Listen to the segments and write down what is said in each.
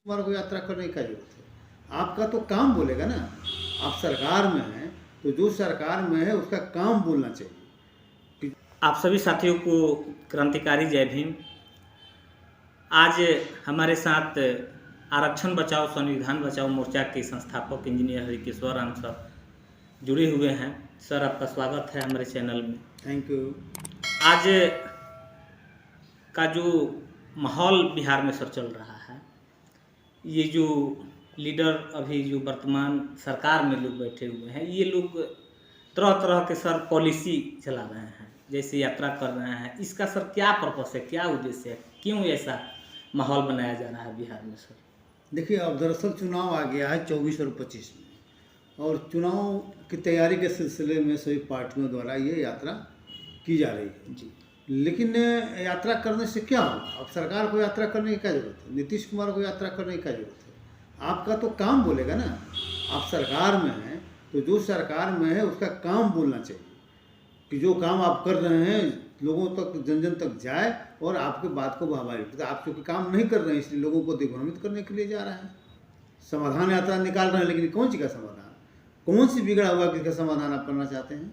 कुमार को यात्रा करने की क्या जरूरत है? आपका तो काम बोलेगा ना। आप सरकार में हैं तो जो सरकार में है उसका काम बोलना चाहिए। आप सभी साथियों को क्रांतिकारी जय भीम। आज हमारे साथ आरक्षण बचाओ संविधान बचाओ मोर्चा के संस्थापक इंजीनियर हरिकेश्वर राम सर जुड़े हुए हैं। सर, आपका स्वागत है हमारे चैनल में। Thank you. आज का जो माहौल बिहार में सर चल रहा है, ये जो लीडर अभी जो वर्तमान सरकार में लोग बैठे हुए हैं, ये लोग तरह तरह के सर पॉलिसी चला रहे हैं, जैसे यात्रा कर रहे हैं। इसका सर क्या पर्पस है, क्या उद्देश्य है, क्यों ऐसा माहौल बनाया जा रहा है बिहार में सर? देखिए, अब दरअसल चुनाव आ गया है 24 और 25 में, और चुनाव की तैयारी के सिलसिले में सभी पार्टियों द्वारा ये यात्रा की जा रही है जी। लेकिन यात्रा करने से क्या होगा? अब सरकार को यात्रा करने की क्या जरूरत है? नीतीश कुमार को यात्रा करने की क्या जरूरत है? आपका तो काम बोलेगा ना। आप सरकार में हैं तो जो सरकार में है उसका काम बोलना चाहिए कि जो काम आप कर रहे हैं लोगों तक, जन जन तक जाए और आपके बात को वाहवाही। तो आप क्योंकि काम नहीं कर रहे हैं इसलिए लोगों को दिग्भ्रमित करने के लिए जा रहे हैं। समाधान यात्रा निकाल रहे हैं, लेकिन कौन सी का समाधान, कौन सी बिगड़ा हुआ किसका समाधान आप करना चाहते हैं?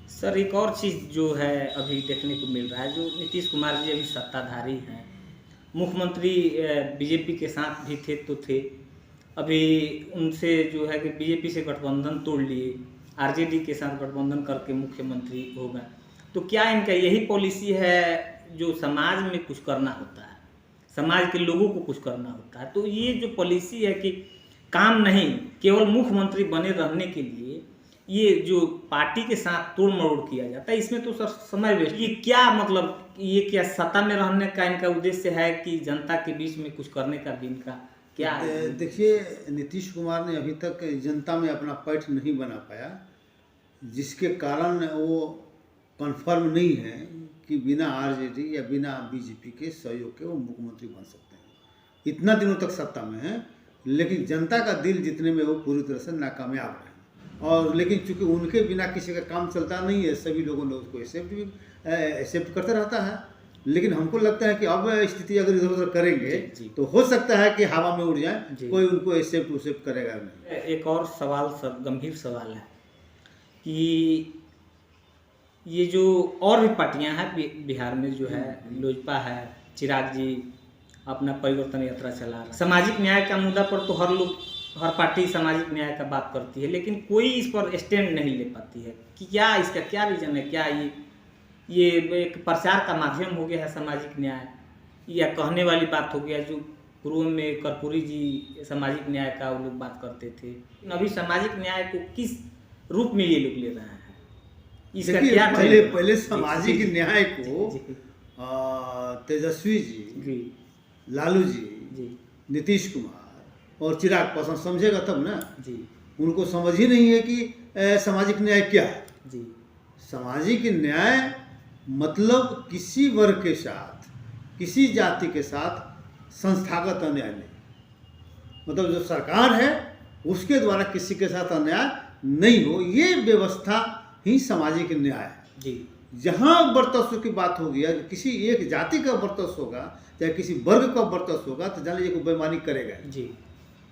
सर, एक और चीज़ जो है अभी देखने को मिल रहा है, जो नीतीश कुमार जी अभी सत्ताधारी हैं, मुख्यमंत्री बीजेपी के साथ भी थे तो थे, अभी उनसे जो है कि बीजेपी से गठबंधन तोड़ लिए, आरजेडी के साथ गठबंधन करके मुख्यमंत्री हो गए। तो क्या इनका यही पॉलिसी है जो समाज में कुछ करना होता है, समाज के लोगों को कुछ करना होता है? तो ये जो पॉलिसी है कि काम नहीं, केवल मुख्यमंत्री बने रहने के लिए ये जो पार्टी के साथ तोड़ मरोड़ किया जाता है, इसमें तो सर समय वेस्ट। ये क्या मतलब, ये क्या सत्ता में रहने का इनका उद्देश्य है कि जनता के बीच में कुछ करने का भी इनका क्या है? देखिए, नीतीश कुमार ने अभी तक जनता में अपना पैठ नहीं बना पाया, जिसके कारण वो कन्फर्म नहीं है कि बिना आरजेडी या बिना बीजेपी के सहयोग के वो मुख्यमंत्री बन सकते हैं। इतना दिनों तक सत्ता में है, लेकिन जनता का दिल जीतने में वो पूरी तरह से नाकामयाब रहे। और लेकिन चूंकि उनके बिना किसी का काम चलता नहीं है, सभी लोगों ने उसको एक्सेप्ट करते रहता है। लेकिन हमको लगता है कि अब स्थिति अगर इधर उधर करेंगे जी। तो हो सकता है कि हवा में उड़ जाए, कोई उनको एक्सेप्ट करेगा नहीं। एक और सवाल सर, गंभीर सवाल है कि ये जो और भी पार्टियां हैं बिहार में जो है, लोजपा है, चिराग जी अपना परिवर्तन यात्रा चला रहा है। सामाजिक न्याय का मुद्दा पर तो हर पार्टी सामाजिक न्याय का बात करती है, लेकिन कोई इस पर स्टैंड नहीं ले पाती है कि क्या इसका क्या रीजन है? क्या ये एक प्रचार का माध्यम हो गया है सामाजिक न्याय, या कहने वाली बात हो गया? जो पूर्व में कर्पूरी जी सामाजिक न्याय का वो लोग बात करते थे, अभी सामाजिक न्याय को किस रूप में ये लोग ले रहे हैं? इसका क्या पहले सामाजिक न्याय को तेजस्वी जी, लालू जी, नीतीश कुमार और चिराग पासवान समझेगा तब ना जी। उनको समझ ही नहीं है कि सामाजिक न्याय क्या है जी। सामाजिक न्याय मतलब किसी वर्ग के साथ, किसी जाति के साथ संस्थागत अन्याय नहीं। मतलब जो सरकार है उसके द्वारा किसी के साथ अन्याय नहीं हो, ये व्यवस्था ही सामाजिक न्याय है जी। जहाँ वर्चस्व की बात होगी, अगर किसी एक जाति का वर्चस्व होगा, चाहे किसी वर्ग का वर्चस्व होगा, तो जान लीजिए बेईमानी करेगा जी।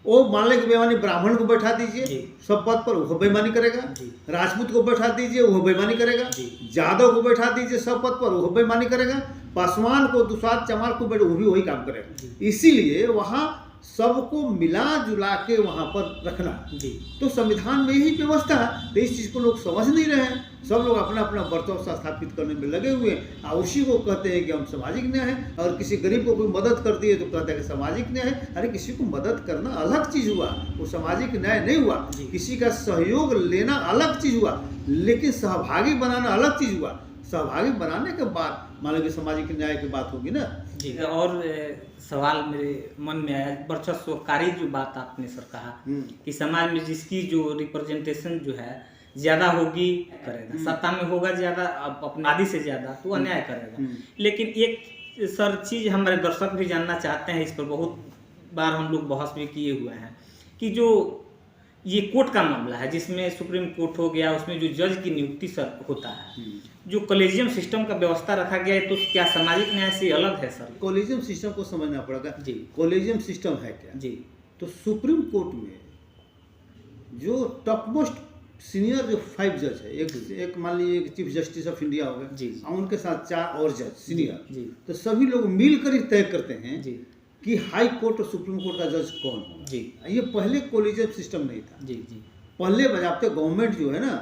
वो मान लें कि बेईमानी ब्राह्मण को बैठा दीजिए सब पद पर, वो बेईमानी करेगा। राजपूत को बैठा दीजिए, वो बेईमानी करेगा। यादव को बैठा दीजिए सब पद पर, वो बेईमानी करेगा। पासवान को, दुसाध चमार को बैठे, वो भी वही काम करेगा। इसीलिए वहाँ सबको मिला जुला के वहाँ पर रखना जी। तो संविधान में यही व्यवस्था है। तो इस चीज़ को लोग समझ नहीं रहे हैं। सब लोग अपना अपना वर्चस्व स्थापित करने में लगे हुए हैं, और उसी को कहते हैं कि हम सामाजिक न्याय है। और किसी गरीब को कोई मदद कर दिए तो कहते हैं कि सामाजिक न्याय है। अरे किसी को मदद करना अलग चीज़ हुआ, वो सामाजिक न्याय नहीं हुआ। किसी का सहयोग लेना अलग चीज़ हुआ, लेकिन सहभागी बनाना अलग चीज़ हुआ। सहभागी बनाने के बाद मान लो कि सामाजिक न्याय की बात होगी ना जी। और सवाल मेरे मन में आया, वर्चस्वकारी जो बात आपने सर कहा कि समाज में जिसकी जो रिप्रेजेंटेशन जो है ज़्यादा होगी करेगा, सत्ता में होगा ज़्यादा, अपने आदि से ज़्यादा तो अन्याय करेगा। लेकिन एक सर चीज़ हमारे दर्शक भी जानना चाहते हैं, इस पर बहुत बार हम लोग बहस भी किए हुए हैं कि जो ये कोर्ट का मामला है जिसमें सुप्रीम कोर्ट हो गया, उसमें जो जज की नियुक्ति सर होता है, जो कॉलेजियम सिस्टम का व्यवस्था रखा गया है, तो क्या सामाजिक न्याय से अलग है सर? कॉलेजियम सिस्टम को समझना पड़ेगा जी। कॉलेजियम सिस्टम है क्या जी तो सुप्रीम कोर्ट में जो टॉप मोस्ट सीनियर जो 5 जज है, एक मान लीजिए एक चीफ जस्टिस ऑफ इंडिया हो जी। गए और उनके साथ 4 और जज सीनियर, जी। तो सभी लोग मिलकर ही तय करते हैं जी कि हाई कोर्ट और सुप्रीम कोर्ट का जज कौन होगा। जी ये पहले कॉलेजियम सिस्टम नहीं था। जी जी पहले बजाते गवर्नमेंट जो है ना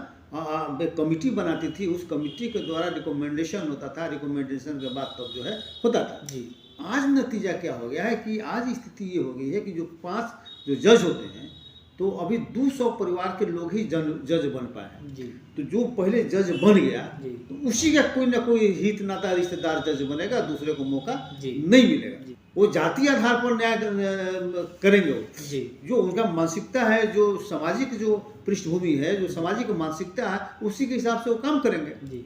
एक कमिटी बनाती थी, उस कमिटी के द्वारा रिकमेंडेशन होता था, रिकमेंडेशन के बाद तब जो है होता था। जी आज नतीजा क्या हो गया है कि आज स्थिति ये हो गई है कि जो 5 जो जज होते हैं तो अभी 200 परिवार के लोग ही जज बन पाए। जी तो जो पहले जज बन गया जी। तो उसी का कोई ना कोई हित नाता रिश्तेदार जज बनेगा, दूसरे को मौका जी। नहीं मिलेगा। जी। वो जाति आधार पर न्याय करेंगे वो। जी जो उनका मानसिकता है, जो सामाजिक जो पृष्ठभूमि है, जो सामाजिक मानसिकता है, उसी के हिसाब से वो काम करेंगे। जी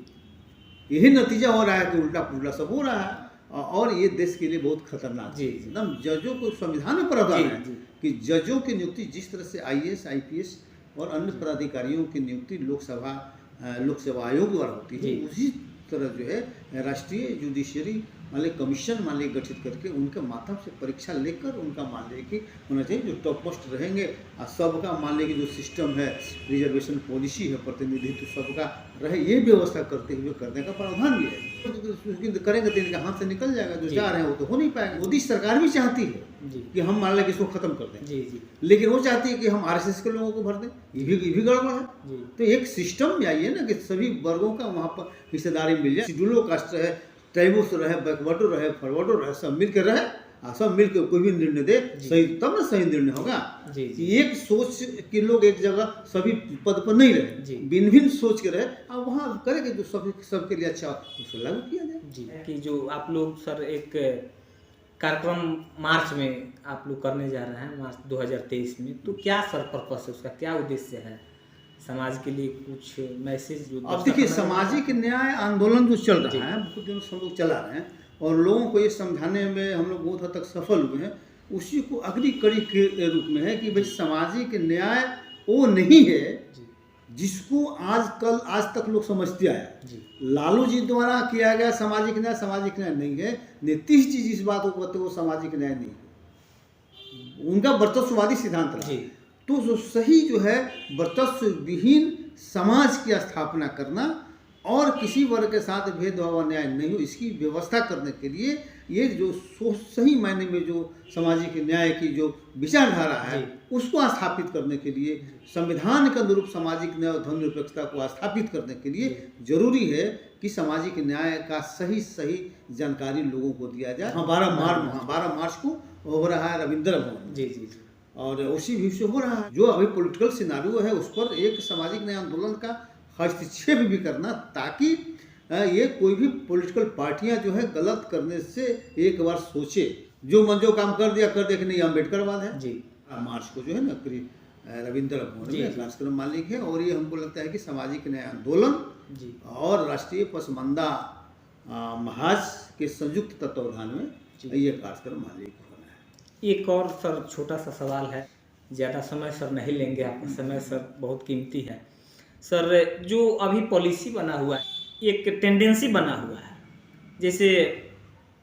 यही नतीजा हो रहा है कि उल्टा पुल्टा सब हो रहा है और ये देश के लिए बहुत खतरनाक जी। है। एकदम जजों को संविधान में प्रावधान जी, है जी। कि जजों की नियुक्ति जिस तरह से IAS IPS और अन्य पदाधिकारियों की नियुक्ति लोकसेवा आयोग द्वारा होती है, जी। उसी तरह जो है राष्ट्रीय जुडिशरी मान लीजिए कमीशन मान लीजिए गठित करके उनके माध्यम से परीक्षा लेकर उनका मान लीजिए कि होना चाहिए जो टॉप मोस्ट रहेंगे और सबका मान लीजिए कि जो सिस्टम है, रिजर्वेशन पॉलिसी है, प्रतिनिधित्व सबका रहे, ये व्यवस्था करते हुए करने का प्रावधान भी है। तो करेंगे तो इनके हाथ से निकल जाएगा, जो जी। चाह रहे हैं वो तो हो नहीं पाएगा। मोदी सरकार भी चाहती है जी कि हम मान लें कि इसको खत्म कर दें, जी जी लेकिन वो चाहती है कि हम RSS के लोगों को भर दें। ये भी गड़बड़ है। जी तो एक सिस्टम में आइए ना कि सभी वर्गों का वहाँ पर हिस्सेदारी मिल जाए। शेड्यूलो कास्ट रहे, ट्राइबल्स रहे, बैकवर्डो रहे, फॉरवर्डो रहे, सब मिल के रहे और सब मिल के कोई भी निर्णय दे सही, तब ना सही निर्णय होगा। जी जी एक सोच के लोग एक जगह सभी पद पर नहीं जी। रहे, भिन्न भिन्न सोच के रहे और वहाँ करेंगे जो सबके लिए अच्छा उसको लागू किया जाए। जी कि जो आप लोग सर एक कार्यक्रम मार्च में आप लोग करने जा रहे हैं, मार्च 2023 में, तो क्या सर पर्पस है उसका, क्या उद्देश्य है? समाज के लिए कुछ मैसेज जो अब देखिए सामाजिक न्याय आंदोलन जो चल रहा है, कुछ दिनों से हम लोग चला रहे हैं और लोगों को ये समझाने में हम लोग बहुत हद तक सफल हुए हैं। उसी को अगली कड़ी के रूप में है कि भाई सामाजिक न्याय वो नहीं है जिसको आज तक लोग समझते आए। जी लालू जी द्वारा किया गया सामाजिक न्याय नहीं है। नीतीश जी जिस बात को कहते वो सामाजिक न्याय नहीं है, उनका वर्चस्ववादी सिद्धांत रहा। जी तो जो सही जो है वर्चस्व विहीन समाज की स्थापना करना और किसी वर्ग के साथ भेदभाव अन्याय नहीं हो, इसकी व्यवस्था करने के लिए ये जो सही मायने में जो सामाजिक न्याय की जो विचारधारा है उसको स्थापित करने के लिए, संविधान के अनुरूप सामाजिक न्याय और धर्मनिरपेक्षता को स्थापित करने के लिए जरूरी है कि सामाजिक न्याय का सही जानकारी लोगों को दिया जाए। 12 मार्च को हो रहा है रविंद्र भवन। जी जी और उसी भी से हो रहा है जो अभी पॉलिटिकल सिनारियो है उस पर एक सामाजिक न्याय आंदोलन का हस्तक्षेप भी करना, ताकि ये कोई भी पॉलिटिकल पार्टियां जो है गलत करने से एक बार सोचे। जो मन जो काम कर दिया कि नहीं अम्बेडकरवाद है। जी मार्च को जो है ना रविंद्र भवन में कार्यक्रम मालिक है और ये हमको लगता है कि सामाजिक न्याय आंदोलन जी और राष्ट्रीय पसमानदा महाज के संयुक्त तत्वावधान में ये कार्यक्रम मालिक होना है। एक और सर छोटा सा सवाल है, ज़्यादा समय सर नहीं लेंगे, आपका समय सर बहुत कीमती है। सर जो अभी पॉलिसी बना हुआ है, एक टेंडेंसी बना हुआ है, जैसे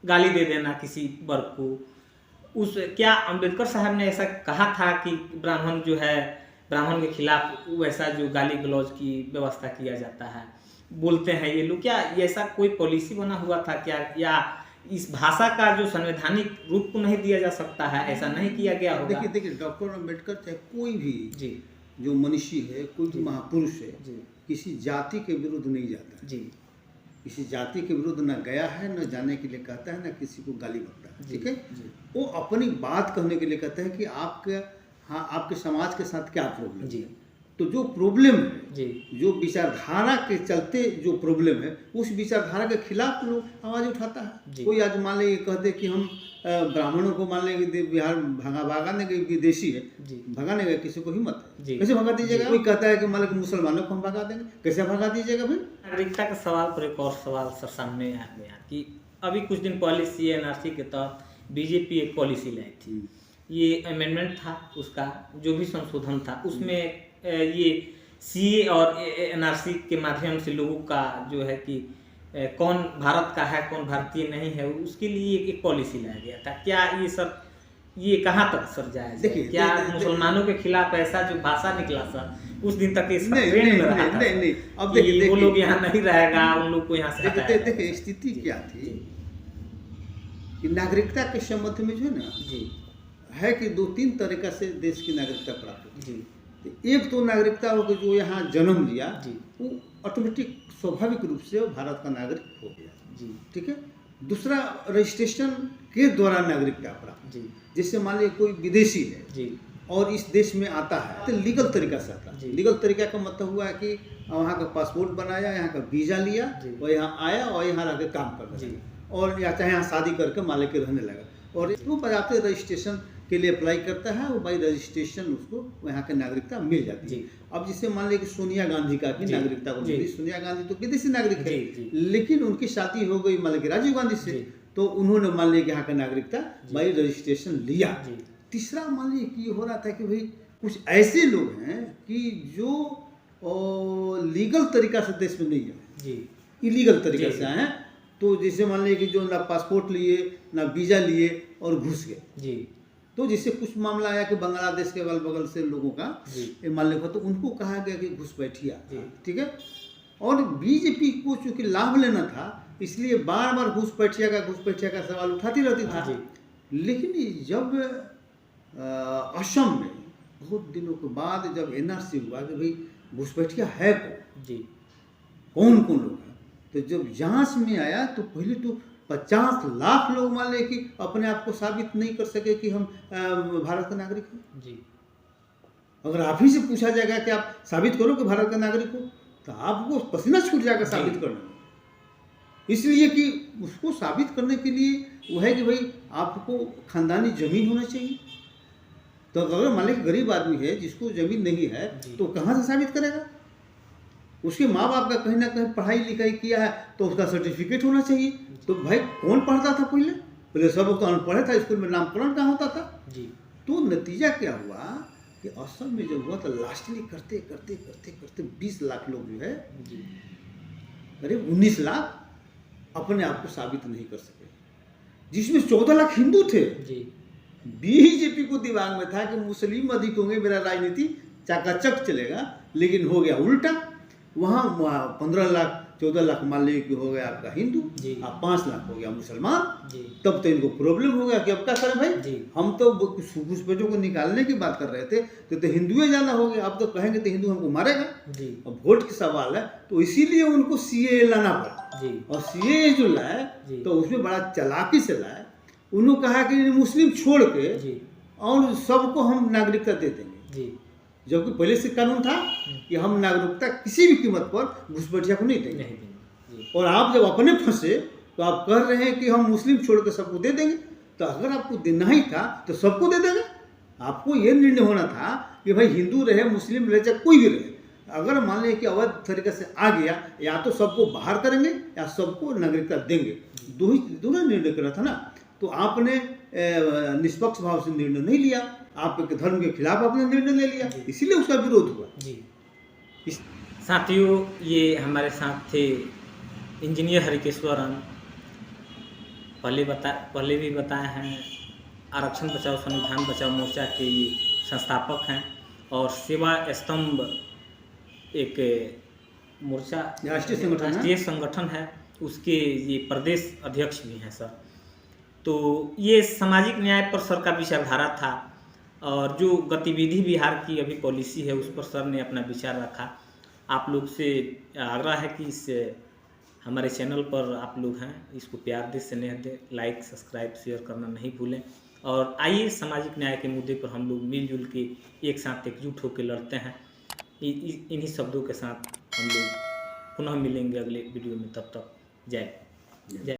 गाली दे देना किसी वर्ग को, उस क्या अंबेडकर साहब ने ऐसा कहा था कि ब्राह्मण के खिलाफ वैसा जो गाली गलौज की व्यवस्था किया जाता है, बोलते हैं ये लोग, क्या ऐसा कोई पॉलिसी बना हुआ था क्या, या इस भाषा का जो संवैधानिक रूप को नहीं दिया जा सकता है, ऐसा नहीं किया गया होगा? देखिए डॉक्टर अम्बेडकर चाहे कोई भी जी जो मनुष्य है, कोई भी महापुरुष है, जी किसी जाति के विरुद्ध नहीं जाता है। जी किसी जाति के विरुद्ध न गया है, न जाने के लिए कहता है, न किसी को गाली बकता है। ठीक है, वो अपनी बात कहने के लिए कहता है कि आपके समाज के साथ क्या प्रॉब्लम जी। है। तो जो प्रॉब्लम है जी जो विचारधारा के चलते जो प्रॉब्लम है, उस विचारधारा के खिलाफ लोग आवाज उठाता है। कोई आज मान लेंगे कहते कि हम ब्राह्मणों को मान लेंगे बिहार भगाने के विदेशी है, भगाने का किसी को हिम्मत है, कैसे भगा दीजिएगा? कोई कहता है कि मान लेंगे मुसलमानों को हम भगा देंगे, कैसे भगा दीजिएगा? फिर नागरिकता के सवाल पर एक और सवाल सर सामने आ गया कि अभी कुछ दिन पहले CNRC के तहत बीजेपी एक पॉलिसी लाई थी ये अमेंडमेंट था उसका, जो भी संशोधन था उसमें ये सीए और एनआरसी के माध्यम से लोगों का जो है कि कौन भारत का है कौन भारतीय नहीं है उसके लिए एक पॉलिसी लाया गया था। क्या ये सर ये कहाँ तक सर जायज है? क्या मुसलमानों के खिलाफ ऐसा जो भाषा निकला सर उस दिन तक इस ट्रेंड में रहा था? नहीं, अब देखिए वो लोग यहाँ नहीं रहेगा, उन लोग को यहाँ से हटाया जाएगा। देखिए स्थिति क्या थी कि नागरिकता के संबंध में जो है ना जी है कि 2-3 तरीका से देश की नागरिकता प्राप्त होती जी। है। एक तो नागरिकता हो जो यहाँ जन्म लिया जी। वो ऑटोमेटिक स्वाभाविक रूप से भारत का नागरिक हो गया जी। ठीक है। दूसरा रजिस्ट्रेशन के द्वारा नागरिकता प्राप्त जी। जैसे मान लीजिए कोई विदेशी है जी और इस देश में आता है तो लीगल तरीका से आता है। लीगल तरीका का मतलब हुआ है कि वहाँ का पासपोर्ट बनाया, यहाँ का वीजा लिया और यहाँ आया और यहाँ रह के काम करने लगा और या चाहे यहाँ शादी करके माले के रहने लगा और वो बजाते रजिस्ट्रेशन के लिए अप्लाई करता है और बाई रजिस्ट्रेशन उसको यहाँ की नागरिकता मिल जाती है। अब जिसे मान लीजिए कि सोनिया गांधी का भी नागरिकता को मिली। सोनिया गांधी तो विदेशी नागरिक है लेकिन उनकी शादी हो गई मान लीजिए राजीव गांधी से तो उन्होंने मान लीजिए यहाँ का नागरिकता बाई रजिस्ट्रेशन लिया। तीसरा मान लीजिए कि हो रहा था कि भाई कुछ ऐसे लोग हैं कि जो लीगल तरीका से देश में नहीं है, इलीगल तरीका से आए हैं। तो जैसे मान लीजिए कि जो ना पासपोर्ट लिए ना वीजा लिए और घुस गए। तो जिससे कुछ मामला आया कि बांग्लादेश के अगल बगल से लोगों का मान लीजिए तो उनको कहा गया कि घुसपैठिया ठीक है। और बीजेपी को चूंकि लाभ लेना था इसलिए बार बार घुसपैठिया का सवाल उठाती रहती था। लेकिन जब असम में बहुत दिनों के बाद जब एनआरसी हुआ कि भाई घुसपैठिया है कौन कौन लोग हैं, तो जब जांच में आया तो पहले तो 50 लाख लोग मान लें कि अपने आप को साबित नहीं कर सके कि हम भारत का नागरिक हैं। अगर आप ही से पूछा जाएगा कि आप साबित करो कि भारत का नागरिक हो तो आपको पसीना छूट जाएगा साबित करने में। इसलिए कि उसको साबित करने के लिए वो है कि भाई आपको खानदानी जमीन होना चाहिए। तो अगर मान लें कि गरीब आदमी है जिसको जमीन नहीं है तो कहाँ से साबित करेगा? उसके माँ बाप का कहीं ना कहीं पढ़ाई लिखाई किया है तो उसका सर्टिफिकेट होना चाहिए। तो भाई कौन पढ़ता था पहले सब लोग तो अनपढ़ था, स्कूल में नामकरण कहाँ होता था। तो नतीजा क्या हुआ कि असम में जब हुआ तो लास्टली करते करते करते करते 20 लाख लोग जो है करीब 19 लाख अपने आप को साबित नहीं कर सके, जिसमें 14 लाख हिंदू थे। बीजेपी को दिमाग में था कि मुस्लिम अधिक होंगे, मेरा राजनीति चाकाचक चलेगा, लेकिन हो गया उल्टा। वहाँ 15 लाख 14 लाख मान लीजिए कि हो गया आपका हिंदू और 5 लाख हो गया मुसलमान। तब तो इनको प्रॉब्लम हो गया कि अब क्या करें भाई, हम तो घुसपैठियों को निकालने की बात कर रहे थे तो हिंदुए ज्यादा हो गया, अब तो कहेंगे तो हिंदू हमको मारेगा। अब वोट की सवाल है तो इसीलिए उनको सीए लाना पड़ा। और सीए जो लाए तो उसमें बड़ा चालाकी से लाए। उन्होंने कहा कि मुस्लिम छोड़ के और सबको हम नागरिकता दे देंगे, जबकि पहले से कानून था कि हम नागरिकता किसी भी कीमत पर घुसपैठिया को नहीं देंगे। और आप जब अपने फंसे तो आप कह रहे हैं कि हम मुस्लिम छोड़ के सबको दे देंगे। तो अगर आपको देना ही था तो सबको दे देंगे। आपको ये निर्णय होना था कि भाई हिंदू रहे मुस्लिम रहे चाहे कोई भी रहे, अगर मान लें कि अवैध तरीके से आ गया या तो सबको बाहर करेंगे या सबको नागरिकता देंगे, दोनों निर्णय करना था ना। तो आपने निष्पक्ष भाव से निर्णय नहीं लिया, आपके धर्म के खिलाफ आपने निर्णय ले लिया, इसीलिए उसका विरोध हुआ। साथियों, ये हमारे साथ थे इंजीनियर हरिकेश्वरन। पहले भी बताए हैं, आरक्षण बचाओ संविधान बचाओ मोर्चा के ये संस्थापक हैं और सेवा स्तंभ एक मोर्चा राष्ट्रीय संगठन है, उसके ये प्रदेश अध्यक्ष भी हैं सर। तो ये सामाजिक न्याय पर सर का विचारधारा था और जो गतिविधि बिहार की अभी पॉलिसी है उस पर सर ने अपना विचार रखा। आप लोग से आग्रह है कि इस हमारे चैनल पर आप लोग हैं इसको प्यार दे, स्नेह दे, लाइक सब्सक्राइब शेयर करना नहीं भूलें। और आइए सामाजिक न्याय के मुद्दे पर हम लोग मिलजुल के एक साथ एकजुट होकर लड़ते हैं। इन्हीं शब्दों के साथ हम लोग पुनः मिलेंगे अगले वीडियो में। तब तक जय जय।